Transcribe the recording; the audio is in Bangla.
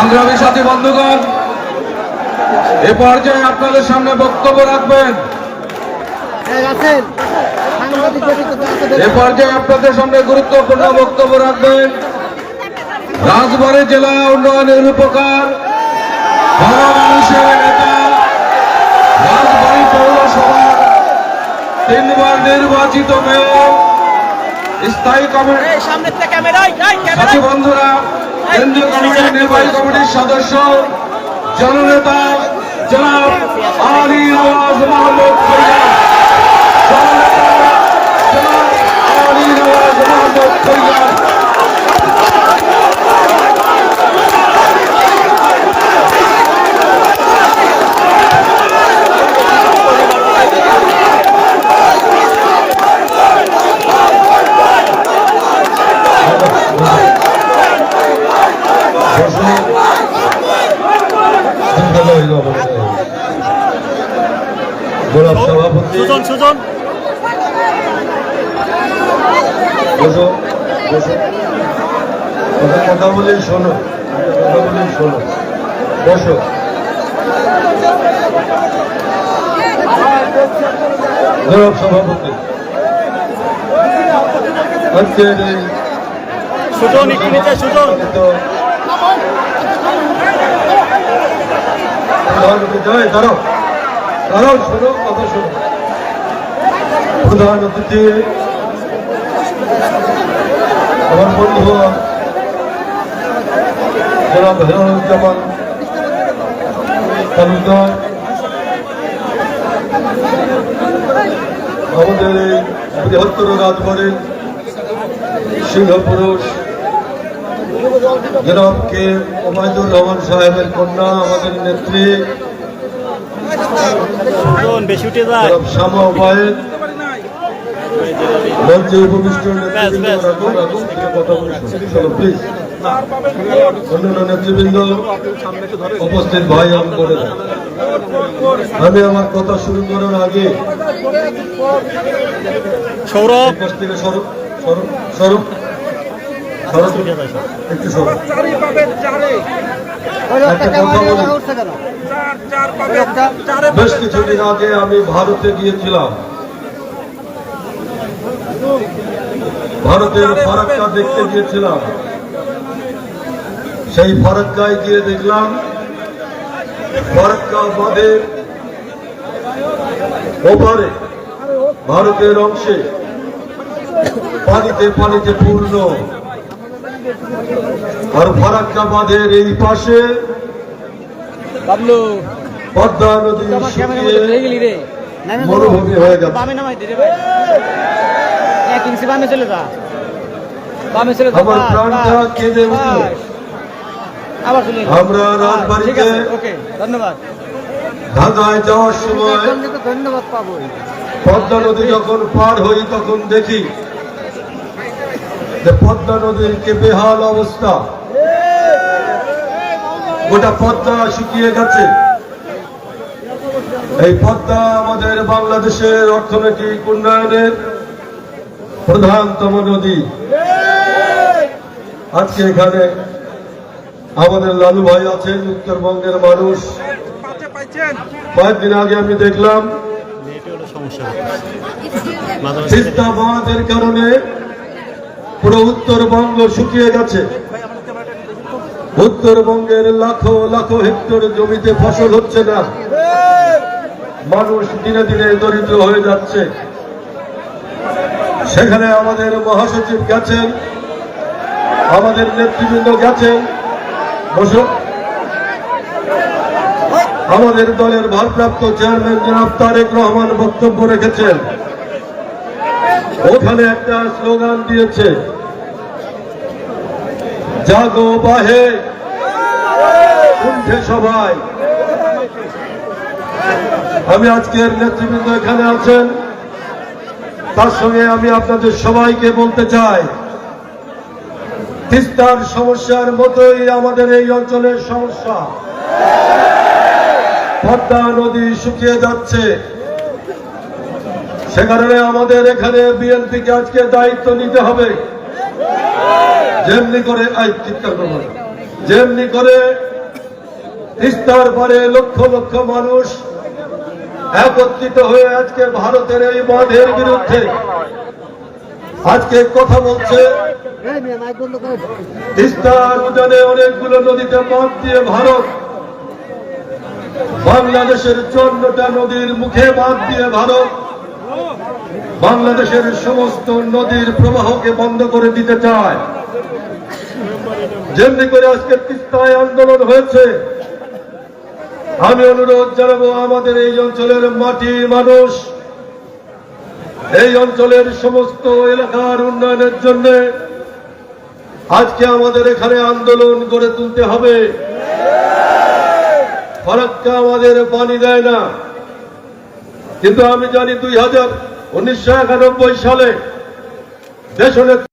সংগ্রামী সাথী বন্ধুগণ, এ পর্যায়ে আপনাদের সামনে বক্তব্য রাখবেন গুরুত্বপূর্ণ বক্তব্য রাখবেন রাজবাড়ী জেলা উন্নয়নের উপকার মানুষের নেতা, রাজবাড়ী পৌরসভার 3 বার নির্বাচিত মেয়র, স্থায়ী কমিটি সাথী বন্ধুরা, কেন্দ্রীয় কমিটির নির্বাহী কমিটির সদস্য, জননেতা জনাব আলী নওয়াজ মাহমুদ ফরিয়াদ। জননেতা জনাব আলী নওয়াজ মাহমুদ ফরিয়াদ। গোলাপ সভাপতি সুজন কথা বলি শোনো, বসো। গোলাপ সভাপতি আজকের দাঁড়াও, শোনো, কথা শোনো। প্রধান অতিথি আমার বন্ধু জনাব হেরানুজ্জামান তালুকদার, আমাদের এই বৃহত্তর রাজবাড়ির সিংহপুরুষ জনাব কে ওবায়দুর রহমান সাহেবের কন্যা, আমাদের নেত্রী শ্যামা ওবায়েদ, মঞ্চে উপবিষ্ট অন্যান্য নেতৃবৃন্দ, উপস্থিত ভাই করে আমি আমার কথা শুরু করার আগে সৌরভ থেকে সৌরভ একটু সৌরভ বেশ কিছুদিন আগে আমি ভারতে গিয়েছিলাম। ভারতের ফারাক্কা দেখতে গিয়েছিলাম। সেই ফারাক্কায় গিয়ে দেখলাম ফারাক্কা বাঁধের ওপারে ভারতের অংশে পানিতে পানিতে পূর্ণ, আর ফারাক্কা বাঁধের এই পাশে পদ্মা নদী শুকিয়ে মরুভূমি হয়ে গেছে। আমার প্রাণটা কেঁদে উঠল। আমরা রাজবাড়িতে ঢাকায় যাওয়ার সময় পদ্মা নদী যখন পার হই তখন দেখি যে পদ্মা নদীর কি বেহাল অবস্থা, গোটা পদ্মা শুকিয়ে গেছে। এই পদ্মা আমাদের বাংলাদেশের অর্থনৈতিক উন্নয়নের প্রধানতম নদী। আজকে এখানে আমাদের লালু ভাই আছেন, উত্তরবঙ্গের মানুষ। কয়েকদিন আগে আমি দেখলাম তিস্তা বাঁধের কারণে পুরো উত্তরবঙ্গ শুকিয়ে গেছে। উত্তরবঙ্গের লাখো লাখো হেক্টর জমিতে ফসল হচ্ছে না, মানুষ দিনে দিনে দরিদ্র হয়ে যাচ্ছে। সেখানে আমাদের মহাসচিব গেছেন, আমাদের নেতৃবৃন্দ গেছেন, আমাদের দলের ভারপ্রাপ্ত চেয়ারম্যান জনাব তারেক রহমান বক্তব্য রেখেছেন। ওখানে একটা স্লোগান দিয়েছে, জাগো বাহে উঠে সবাই। আমি আজকের নেতৃবৃন্দ এখানে আছেন, তার সঙ্গে আমি আপনাদের সবাইকে বলতে চাই, তিস্তার সমস্যার মতোই আমাদের এই অঞ্চলের সমস্যা। পদ্মা নদী শুকিয়ে যাচ্ছে, সে কারণে আমাদের এখানে বিএনপিকে আজকে দায়িত্ব নিতে হবে। যেমনি করে তিস্তার পারে লক্ষ লক্ষ মানুষ একত্রিত হয়ে আজকে ভারতের এই বাঁধের বিরুদ্ধে আজকে কথা বলছে। তিস্তার উজানে অনেকগুলো নদীতে বাঁধ দিয়ে ভারত, বাংলাদেশের 54টা নদীর মুখে বাঁধ দিয়ে ভারত বাংলাদেশের সমস্ত নদীর প্রবাহকে বন্ধ করে দিতে চায়। যেমনি করে আজকে তিস্তায় আন্দোলন হয়েছে, আমি অনুরোধ জানাবো আমাদের এই অঞ্চলের মাটি মানুষ, এই অঞ্চলের সমস্ত এলাকার উন্নয়নের জন্য আজকে আমাদের এখানে আন্দোলন গড়ে তুলতে হবে। ফারাক্কা আমাদের পানি দেয় না, কিন্তু আমি জানি 1991 সালে দেশনেত্রী